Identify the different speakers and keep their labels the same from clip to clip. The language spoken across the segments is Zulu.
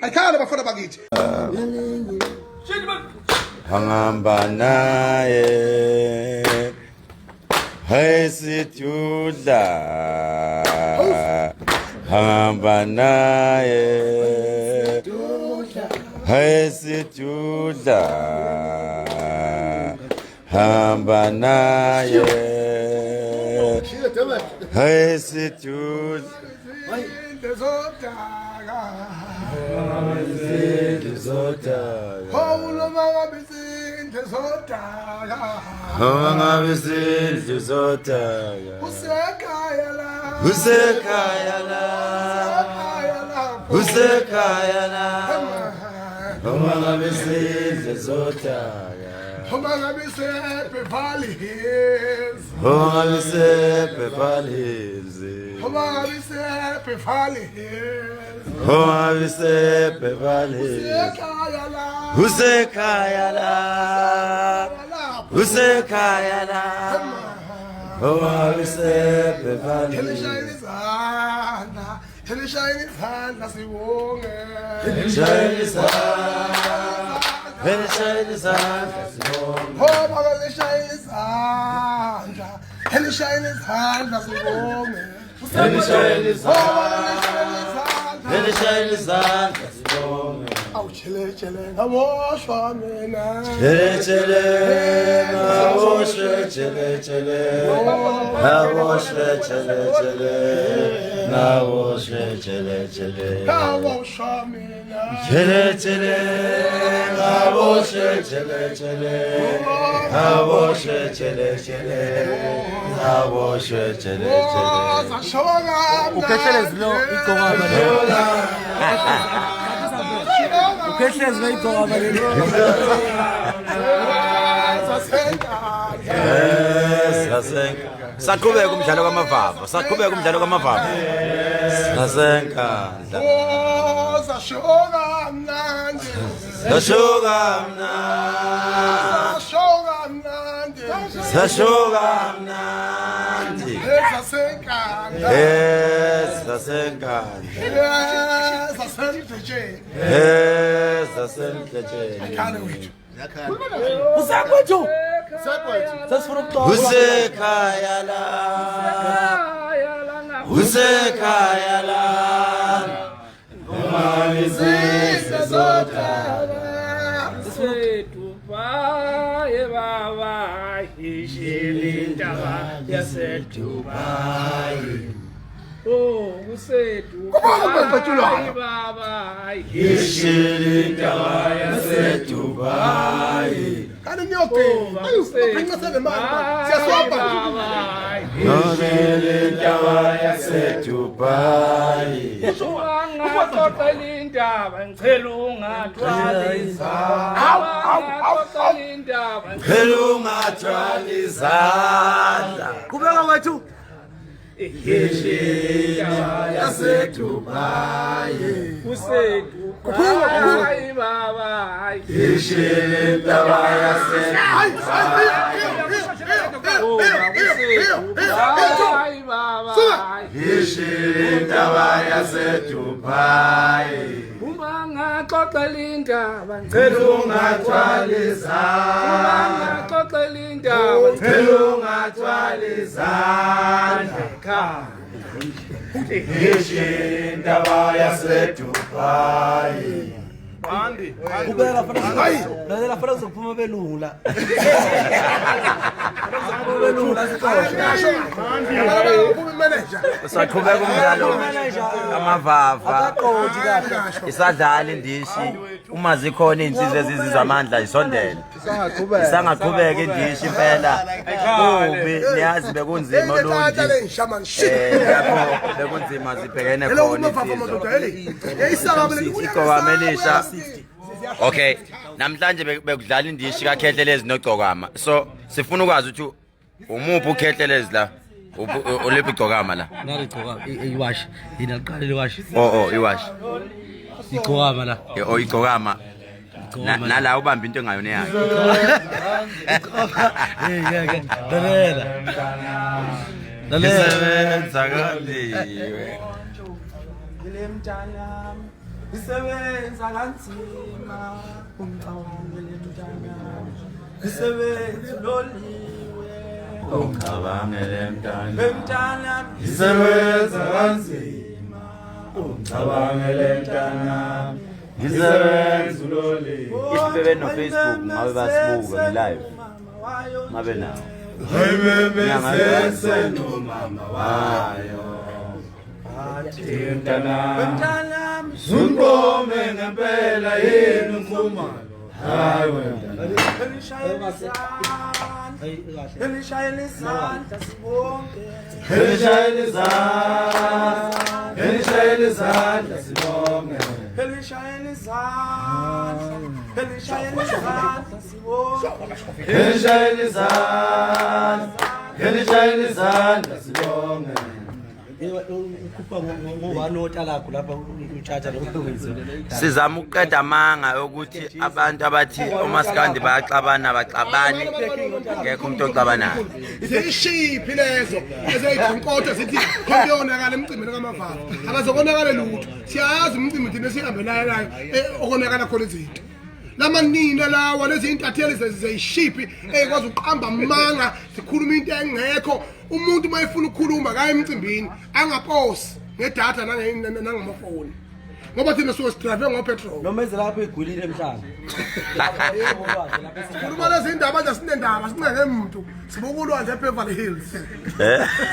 Speaker 1: Ayikhale bafana bakithi.
Speaker 2: Hangamba naye hey sithudla hangamba naye hey sithudla hangamba naye hey sithudla Saqhubeka umdlalo kamavava, saqhubeka umdlalo kamavava. Sasenkandla. Zashoka mnandi. Saqhubeka umdlalo amavava isadlala indishi uma zikhona insizwe ezizizwa amandla isondele isangaqhubeka indishi impela kubi niyazi bekunzima olunje lapho bekunzima zibhekene khona insizwe igqokamelisha. Okay, namhlanje bekudlala indishi kaKhehlelezi noGcokama, so sifuna ukwazi ukuthi umuphi uKhehlelezi la ulephi igcokama la?
Speaker 3: Nalo igcokama iwash. Yina liqala liwash.
Speaker 2: Oh iwash.
Speaker 3: Igcokama la.
Speaker 2: Igcokama. nala ubamba into engayona yakhe. Ngisebenza kanzima.
Speaker 3: Ngisebenza kanzima ungicabangele mntana ngisebenza loliwe
Speaker 2: Ungicabangele mntana
Speaker 3: ngisebenza kanzima ungicabangele mntana ngisebenza loliwe
Speaker 2: If bebe no Facebook ngabe basibuka live ngabe nawo
Speaker 3: Bese no mama wayo mntana Zungome ngempela yini umfumalo hayi wena elishayela izandla sibonke elishayela izandla sibonke elishayela izandla sibonke elishayela izandla sibonke
Speaker 2: sizama ukuqeda amanga ukuthi abantu abathi omaskandi bayaxabana baxabani ngekho umuntu oxabanayo.
Speaker 1: Zishiphi lezo ezayidonkoda zithi konakala emcimbini kaMavalo akazokonakala lutho siyazi umcimbi thina sihambelayo layo okonakala khona izinto lamanina lawa lezi intatheli zezishiphi ekwazi uqamba amanga sikhuluma into engekho umuntu mayefuna ukukhuluma kaye emcimbini angaposi ngedatha nangamafoni ngoba thina so drive ngopetrol
Speaker 3: noma ezilapha egwilile emhlanje
Speaker 1: sikhuluma lezi indaba nje sinendaba sincenge umuntu sibuka ulwandle eBeverly Hills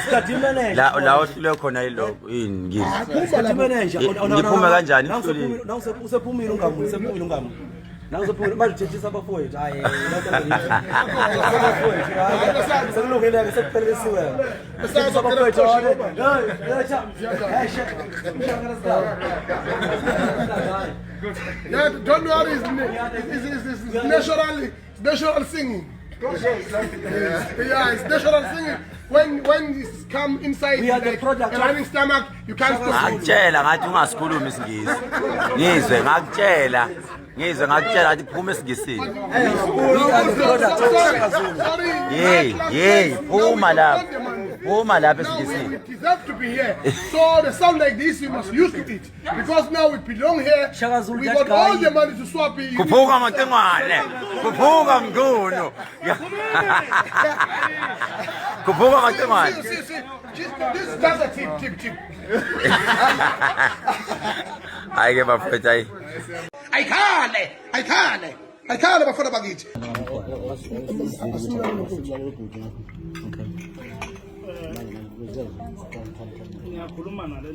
Speaker 3: sikhathi manager
Speaker 2: La ohlule khona yiloko yini ngizwe.
Speaker 3: sikhathi manager
Speaker 2: Ngiphume kanjani
Speaker 3: usephumile ungamu Nawuzophuma bazithethisa abafowethu hayi sekulungile sekuphelisiwe abafowethu
Speaker 1: yeah, don't worry, it's natural singing. Yeah, it's natural singing. When it's come inside
Speaker 3: we are the product
Speaker 1: a running stomach, you can't stop.
Speaker 2: ngakutshela ngathi ungasikhulumi isingisi. Ngizwe ngakutshela ngathi phuma esingisini. Hey, phuma lapha esingisini.
Speaker 1: It deserves to be here. So the sound like this, you must use it because now we belong here. We got all the money to swap it.
Speaker 2: Kuphuka mantengwane. Kuphuka mngunu. Kuphuka mantengwane.
Speaker 1: This is just a tip.
Speaker 2: Hayi ke bafethu hayi.
Speaker 1: Ayikhale bafana bakithi.
Speaker 3: ngiyakhuluma nale